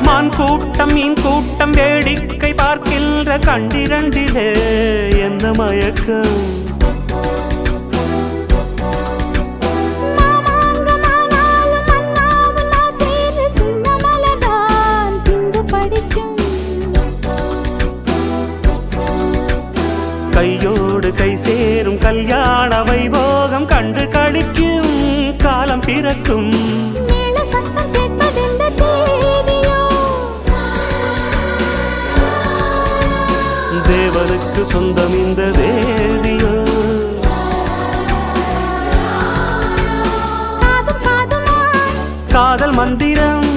மான் கூட்டம் மீன் கூட்டம் வேடிக்கை பார்க்கின்ற கண்டிரண்டிலே என்ன மயக்கம். கையோடு கை சேரும் கல்யாண வைபோகம் கண்டு கழிக்கும் காலம் பிறக்கும். தேவனுக்கு சொந்தம் இந்த தேதியோ. காதல் மந்திரம்